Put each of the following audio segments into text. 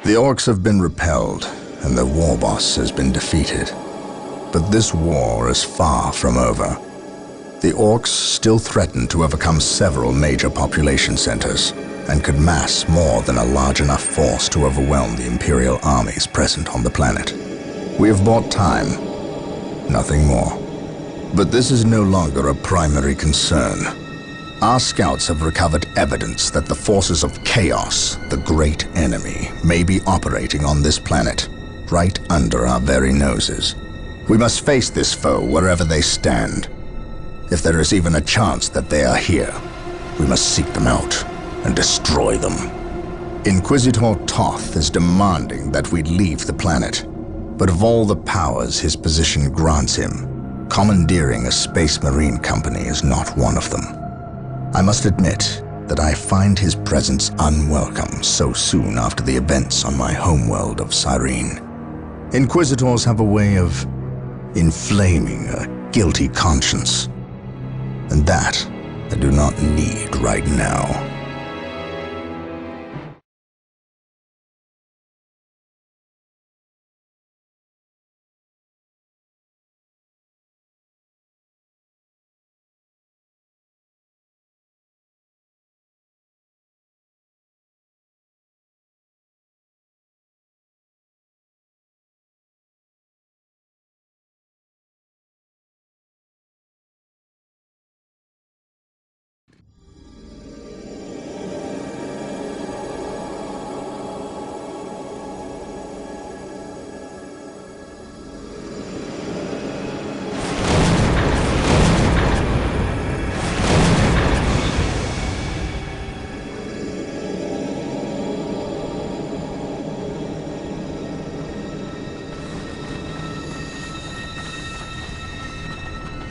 The orcs have been repelled, and their war boss has been defeated. But this war is far from over. The orcs still threaten to overcome several major population centers, and could mass more than a large enough force to overwhelm the Imperial armies present on the planet. We have bought time, nothing more. But this is no longer a primary concern. Our scouts have recovered evidence that the forces of chaos, the great enemy, may be operating on this planet, right under our very noses. We must face this foe wherever they stand. If there is even a chance that they are here, we must seek them out and destroy them. Inquisitor Toth is demanding that we leave the planet, but of all the powers his position grants him, commandeering a space marine company is not one of them. I must admit that I find his presence unwelcome so soon after the events on my homeworld of Cyrene. Inquisitors have a way of inflaming a guilty conscience, and that I do not need right now.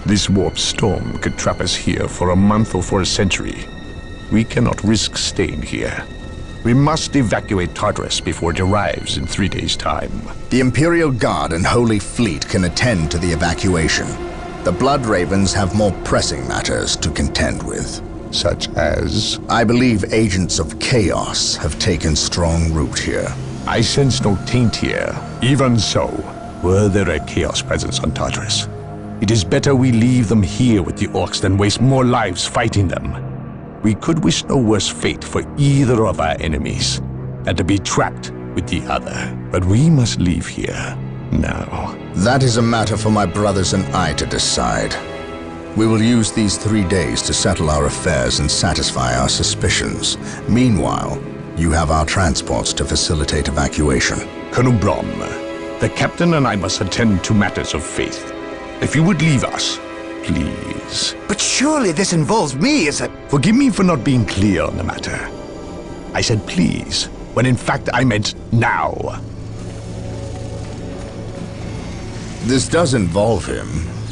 This warp storm could trap us here for a month or for a century. We cannot risk staying here. We must evacuate Tartarus before it arrives in 3 days' time. The Imperial Guard and Holy Fleet can attend to the evacuation. The Blood Ravens have more pressing matters to contend with. Such as? I believe agents of chaos have taken strong root here. I sense no taint here. Even so, were there a chaos presence on Tartarus, it is better we leave them here with the orcs than waste more lives fighting them. We could wish no worse fate for either of our enemies than to be trapped with the other. But we must leave here now. That is a matter for my brothers and I to decide. We will use these 3 days to settle our affairs and satisfy our suspicions. Meanwhile, you have our transports to facilitate evacuation. Colonel Brom, the captain and I must attend to matters of faith. If you would leave us, please. But surely this involves me as a... Forgive me for not being clear on the matter. I said please, when in fact I meant now. This does involve him.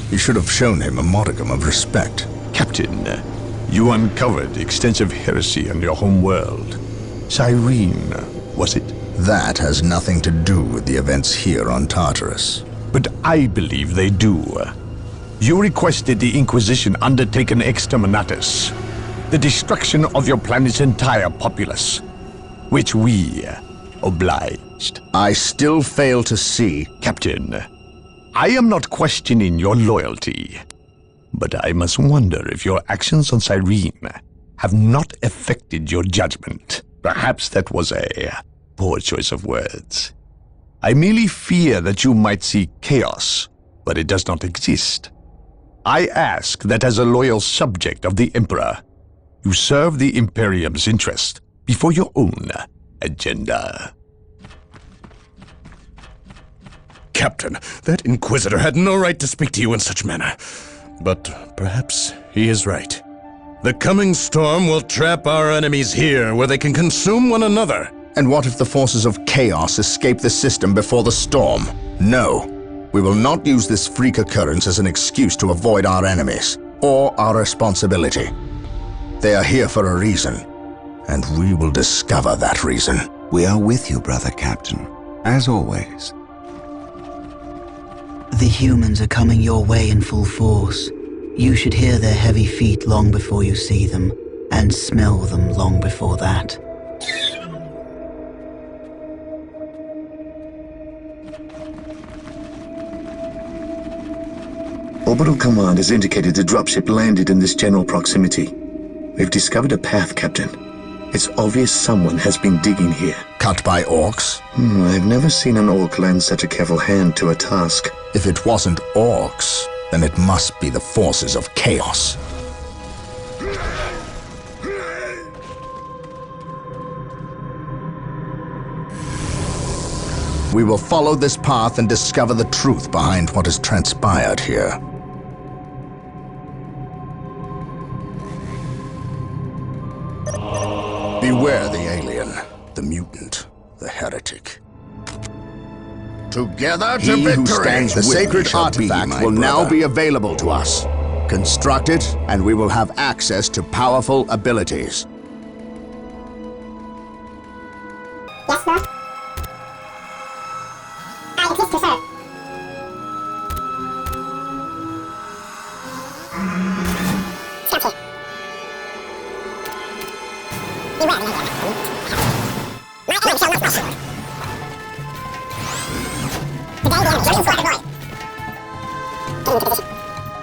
You should have shown him a modicum of respect. Captain, you uncovered extensive heresy on your home world. Cyrene, was it? That has nothing to do with the events here on Tartarus. But I believe they do. You requested the Inquisition undertake an exterminatus, the destruction of your planet's entire populace, which we obliged. I still fail to see... Captain, I am not questioning your loyalty, but I must wonder if your actions on Cyrene have not affected your judgment. Perhaps that was a poor choice of words. I merely fear that you might see chaos, but it does not exist. I ask that as a loyal subject of the Emperor, you serve the Imperium's interest before your own agenda. Captain, that Inquisitor had no right to speak to you in such manner. But perhaps he is right. The coming storm will trap our enemies here, where they can consume one another. And what if the forces of chaos escape the system before the storm? No. We will not use this freak occurrence as an excuse to avoid our enemies, or our responsibility. They are here for a reason, and we will discover that reason. We are with you, brother Captain, as always. The humans are coming your way in full force. You should hear their heavy feet long before you see them, and smell them long before that. Orbital Command has indicated the dropship landed in this general proximity. We've discovered a path, Captain. It's obvious someone has been digging here. Cut by orcs? I've never seen an orc lend such a careful hand to a task. If it wasn't orcs, then it must be the forces of chaos. We will follow this path and discover the truth behind what has transpired here. Beware the alien, the mutant, the heretic. Together to victory! Who stands the sacred artifact will now be available to us. Construct it, and we will have access to powerful abilities. Yes, sir. I exist to serve. Stop here. Beware the alien. My aim shall not rush you. Today the enemy shall squad avoid. Get into position.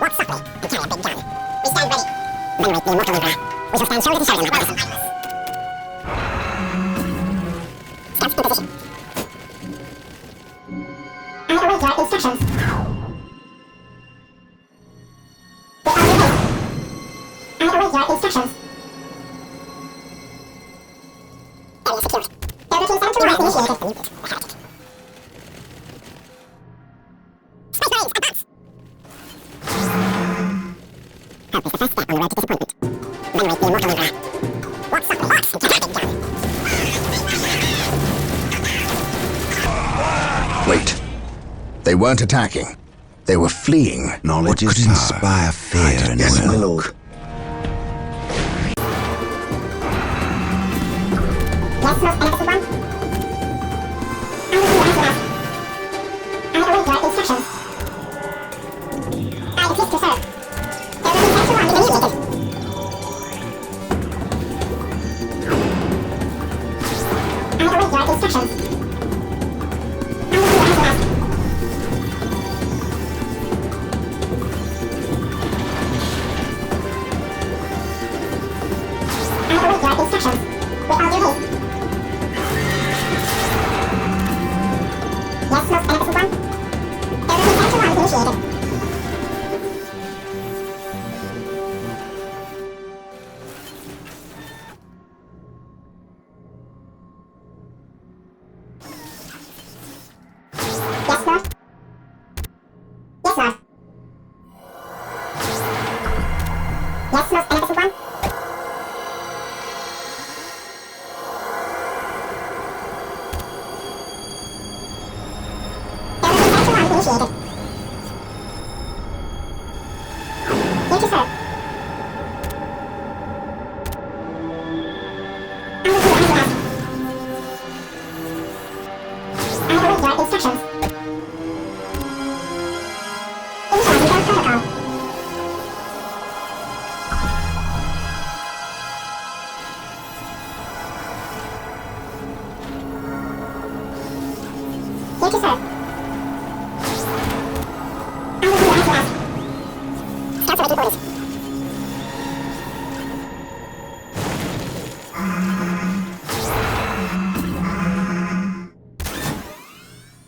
Walk softly and carry a big gun. We stand ready. Downright the immortal Eldar. We shall stand shoulder to shoulder like brothers and idols. Scouts in position. I await your instructions. I await your instructions. Area secured. Builder Team 7 to Warriors initiated. The mutant, the heretic. Space Marines, advance! Help is the first step on the road to disappointment. Downright the immortal Eldar. Walk softly, orcs, and carry a big gun. Wait. They weren't attacking. They were fleeing. Knowledge What is could power. inspire fear in Yes, my will? lord. Yes, most beneficent one. I will do as you ask. I await your instructions. I exist to serve. Builder Team 7 to Warriors initiated. I await your instructions. I will do as you ask. I await your instructions. With all due haste. Yes, most beneficent one. Builder Team 7 to Warriors initiated. Yes, sir. Yes, sir. Yes, most beneficent one. Builder Team 7 to Warriors initiated. Here to serve. I will do as you ask. I await your instructions. Initializing build protocol. Here to serve. I will do as you ask. Scouts awaiting orders.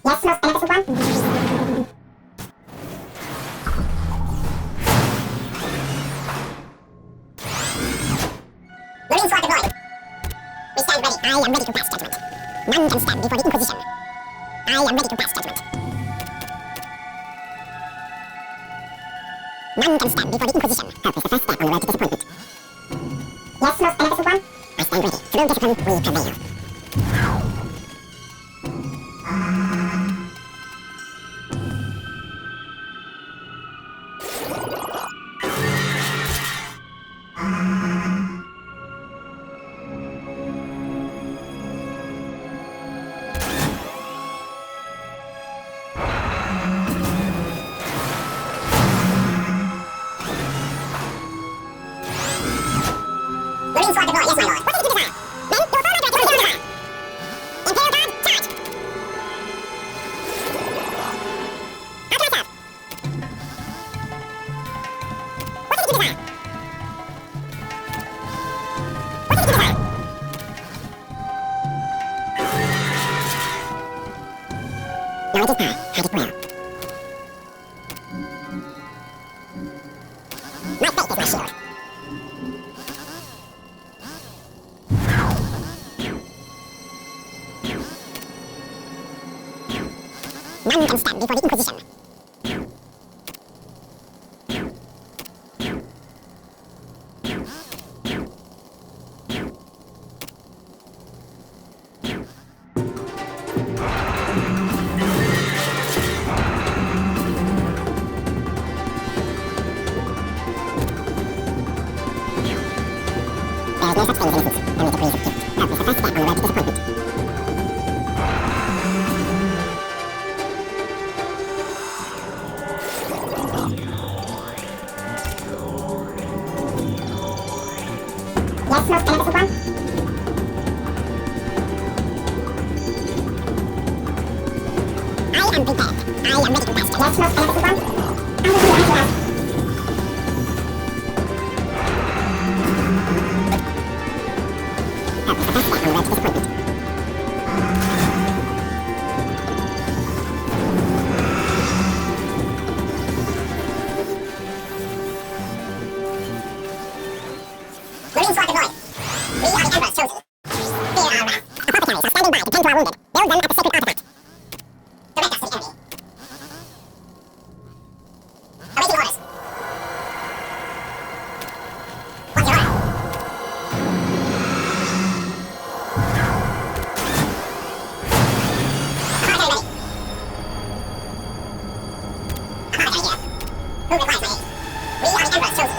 Yes, most beneficent one. Marine squad deployed. We stand ready. I am ready to pass judgment. None can stand before the Inquisition. I am ready to pass judgment. None can stand before the Inquisition. Help is the first step on the road to disappointment. Yes, most beneficent one. I stand ready. Through discipline, we prevail. Marine squad deployed. Yes, my lord. What did you desire? Men, you will follow my directive. Knowledge is power. Hide it well. My faith is my shield. None can stand before the Inquisition. There is no such thing as innocence, only degrees of guilt. Love is the first step on the road to disappointment. Yes, most beneficent one? I am prepared. I am ready to master. Yes, most beneficent one? I will do as you ask. That was the first step on the road to disappointment. Marine Squad deployed. We are the Emperor's chosen. Fear our wrath. Apothecaries are standing by to tend to our wounded. Build them at the sacred artifact. Direct us to the enemy. Awaiting orders. What's your order? Apothecary ready. Apothecary here. Who requires my aid? We are the Emperor's chosen.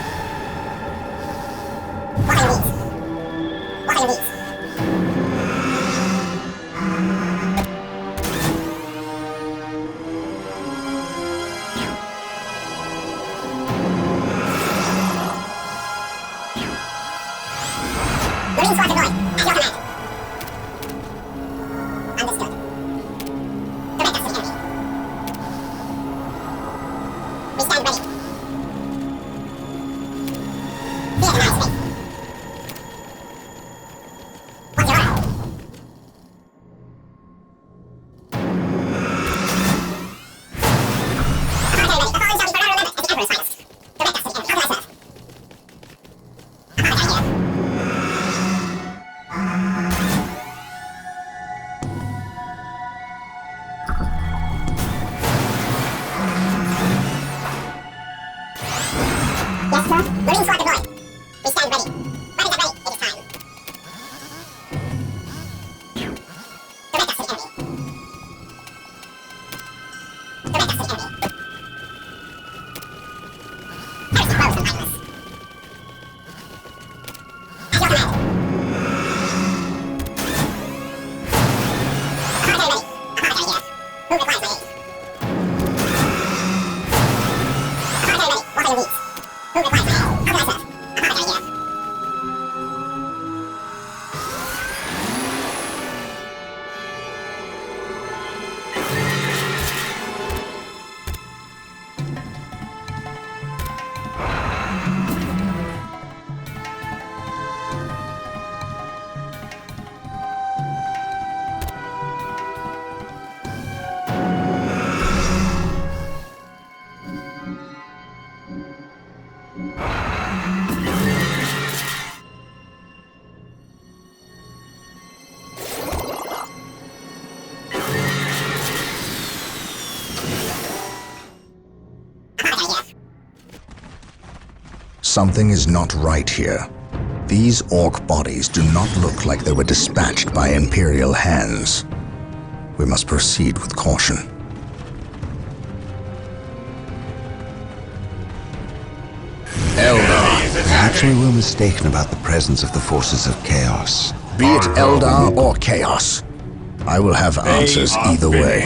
What are your needs? What are your needs? Marine Squad deployed. At your command. Understood. Direct us to the enemy. We stand ready. Fear denies faith. What's your order? Apothecary ready. The fallen shall be forever remembered as the Emperor's finest. Direct us to the enemy. How can I serve? Apothecary here. Yes, sir. Marine Squad deployed. We stand ready. When is it ready? It is time. Direct us to the enemy. Direct us to the enemy. Heresy grows from idleness. At your command. Apothecary ready. Apothecary here. Who requires my aid? Apothecary ready. What are your needs? Who requires my aid? How can I serve? Apothecary here. Apothecary here. Something is not right here. These orc bodies do not look like they were dispatched by Imperial hands. We must proceed with caution. Eldar. Perhaps we were mistaken about the presence of the forces of chaos. Be it Eldar or Chaos, I will have answers either way.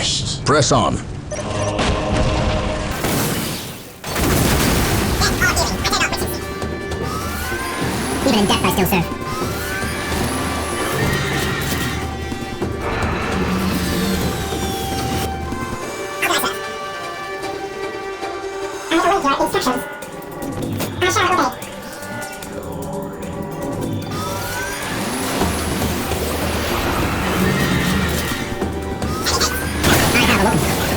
Press on. Yes, all healing. I cannot witness it. Even in death, I still serve. How can I serve? I await your instructions. I shall obey. I have a look.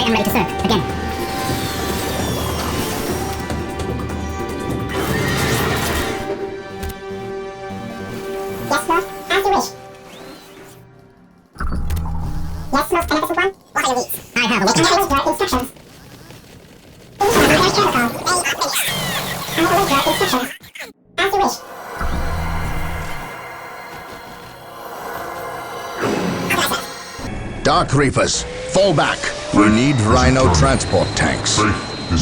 am ready to serve. Again. Yes, Lord. As you wish. Yes, most beneficent one. What are your needs? I have a look. I await your instructions. Initialize protocol. They are finished. I await your instructions. As you wish. Dark Reapers, fall back. We need Rhino transport tanks.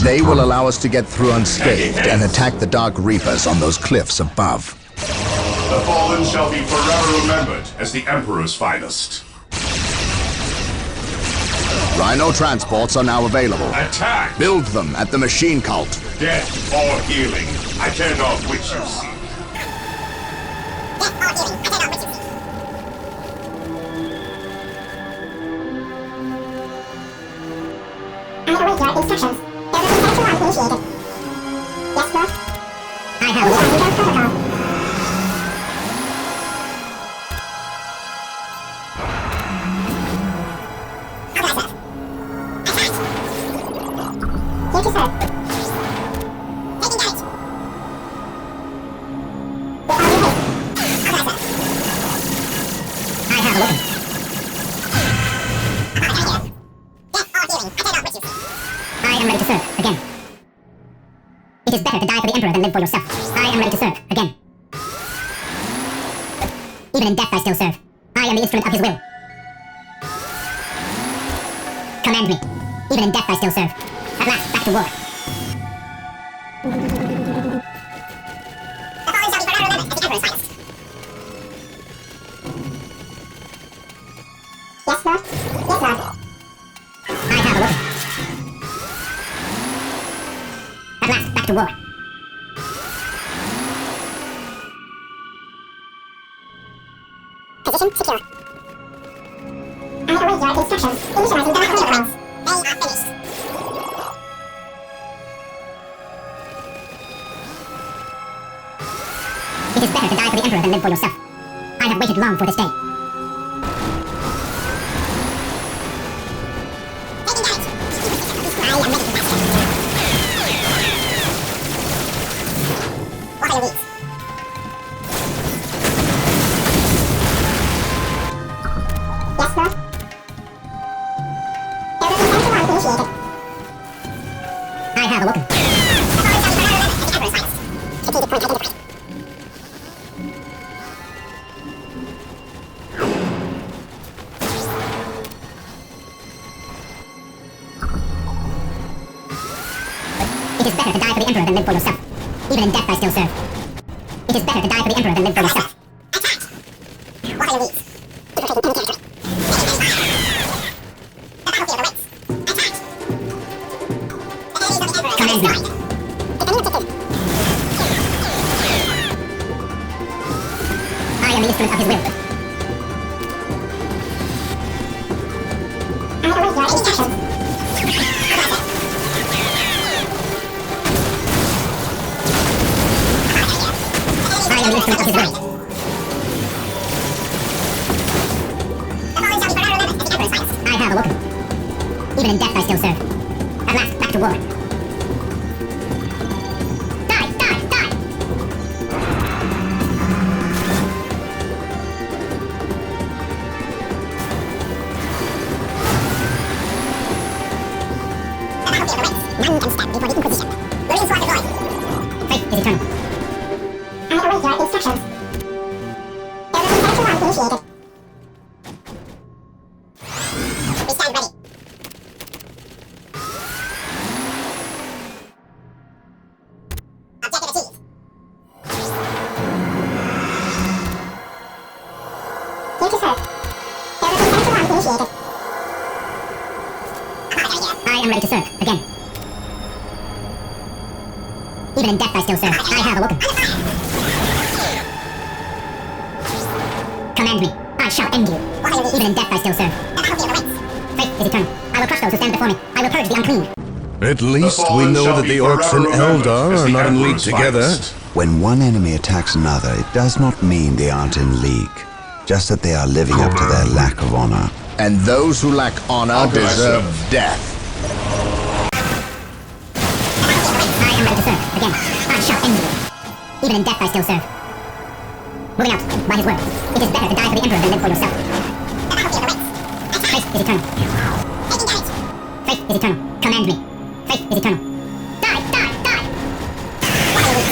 They will allow us to get through unscathed and attack the Dark Reapers on those cliffs above. The fallen shall be forever remembered as the Emperor's finest. Rhino transports are now available. Attack! Build them at the machine cult. Death or healing. I care not which you seek. Death or healing. I care not which you seek. I await your instructions. There will be Central 1 initiated. Yes, Lord. I have a look. Protocol. Here to serve. Taking damage. With all your haste. I have a look. Death or healing. I cannot which you seek. I am ready to serve. Again. It is better to die for the Emperor than live for yourself. I am ready to serve. Again. Even in death I still serve. I am the instrument of his will. Command me. Even in death I still serve. At last, back to war. The fallen shall be forever remembered as the Emperor's finest. Yes, Lord? Yes, Lord. I have a look. At last, back to war. Position secure. I await your instructions. Initializing downright protocols. They are finished. It is better to die for the Emperor than live for yourself. I have waited long for this day. Taking damage. I am ready to master. What are your needs? Yes, Lord. There will be Central 1 initiated. I have a look. The fallen shall be forever remembered as the Emperor's finest. Strategic point identified. It is better to die for the Emperor than live for yourself. Even in death I still serve. It is better to die for the Emperor than live for yourself. Attack! What are your needs? Infiltrating enemy territory. The battlefield awaits. Attack! The enemies of the Emperor are destroyed. It's a new objective. I am the instrument of his will. I await your instructions. I am the instrument of his will. The fallen shall be forever remembered as the Emperor's finest. I have awoken. Even in death I still serve. At last, back to war. Die! Die! Die! The battlefield awaits. None can stand before the Inquisition. Marines who are deployed. Fate is eternal. I await your instructions. There will be Central 1 initiated. We stand ready. Objective achieved. Here to serve. There will be Central 1 initiated. I am ready to serve. Again. Even in death I still serve. I have awoken. Command me. I shall end you. Even in death I still serve. The battlefield awaits. Fate is eternal. I will crush those who stand before me. I will purge the unclean. At least we fallen know shall that be the orcs and forever remembered Eldar as are the not in league Emperor's together. finest. When one enemy attacks another, it does not mean they aren't in league. Just that they are living up to their lack of honor. And those who lack honor How can I deserve serve? death. I am ready to serve. Again, I shall end you. Even in death I still serve. Moving out, by his word. It is better to die for the Emperor than live for yourself. The battlefield awaits. Faith is eternal. Taking damage. Faith is eternal. Command me. Faith is eternal. Die, die, die! What are you?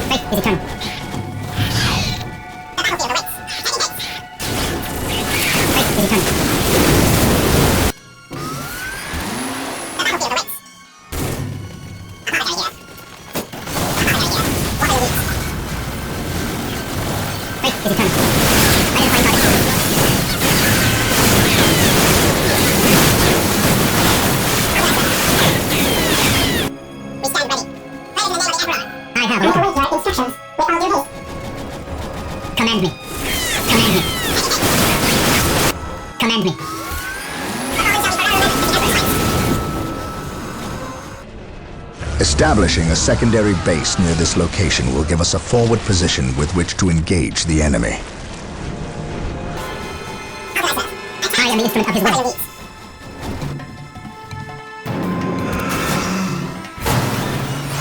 Faith is eternal. The battlefield awaits. Faith is eternal. The battlefield awaits. Faith is eternal. Identifying target. We stand ready. Pray in the name of the Emperor. I have your instructions with all due haste. Command me. Command me. Command me. Establishing a secondary base near this location will give us a forward position with which to engage the enemy. I am the instrument of his will.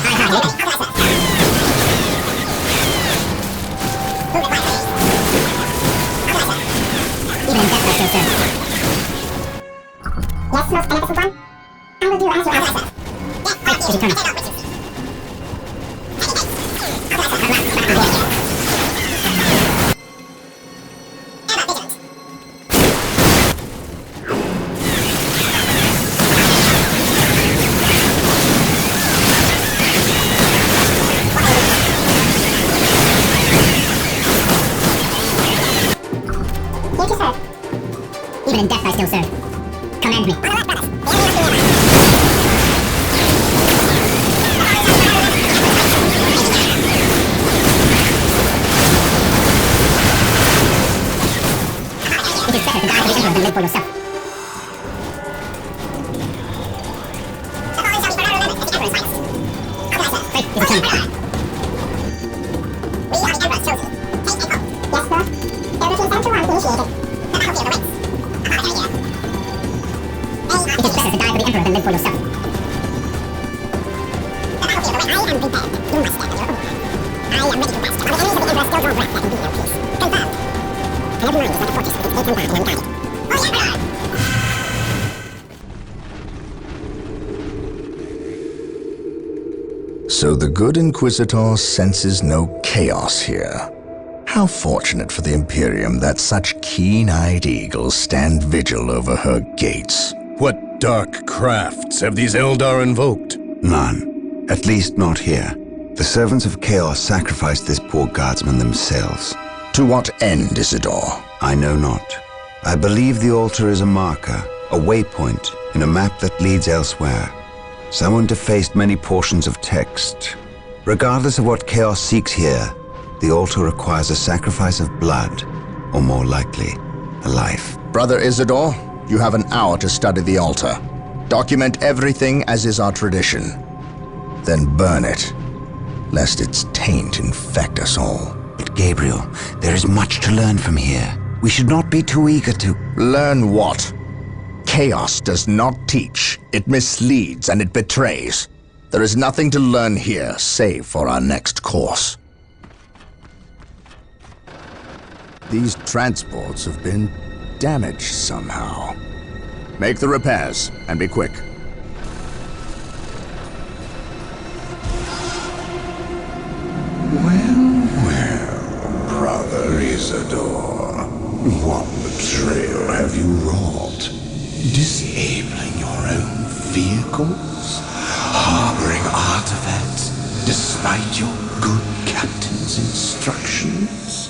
I have it. Even in death I still serve. Yes, most beneficent one. I will do as you ask. Faith is eternal. Here to serve. Even in death I still serve. Command me. It is better to die for the Emperor than live for yourself. Faith is eternal. We are the Emperor's chosen. Take and hope. Yes, sir. Everything 7 to 1 initiated. The battlefield awaits. It is better to die for the Emperor than live for yourself. The battlefield awaits. I am prepared. You must stand on your own. I am ready to rest. While the enemies of the Emperor still draw breath, there can be no peace. Confirmed. Every mind is like a fortress with its gates unbarred and unguarded. For the Emperor! So the good Inquisitor senses no chaos here. How fortunate for the Imperium that such keen-eyed eagles stand vigil over her gates. What dark crafts have these Eldar invoked? None. At least not here. The servants of Chaos sacrificed this poor guardsman themselves. To what end, Isidore? I know not. I believe the altar is a marker, a waypoint in a map that leads elsewhere. Someone defaced many portions of text. Regardless of what Chaos seeks here, the altar requires a sacrifice of blood, or more likely, a life. Brother Isidore, you have an hour to study the altar. Document everything as is our tradition. Then burn it, lest its taint infect us all. But Gabriel, there is much to learn from here. We should not be too eager to... Learn what? Chaos does not teach. It misleads and it betrays. There is nothing to learn here, save for our next course. These transports have been damaged somehow. Make the repairs, and be quick. Well, Brother Isidore, what betrayal have you wrought? Disabling your own vehicles? Harboring artifacts despite your good captain's instructions?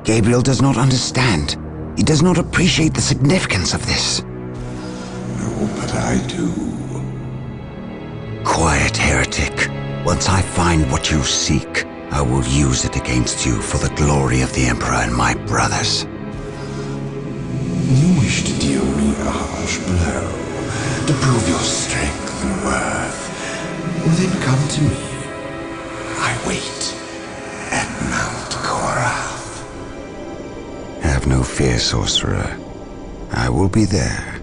Gabriel does not understand. He does not appreciate the significance of this. No, but I do. Quiet, heretic. Once I find what you seek, I I will use it against you for the glory of the Emperor and my brothers. You wish to deal me a harsh blow, to prove your strength and worth. Well, then come to me. I wait at Mount Korath. Have no fear, sorcerer. I will be there.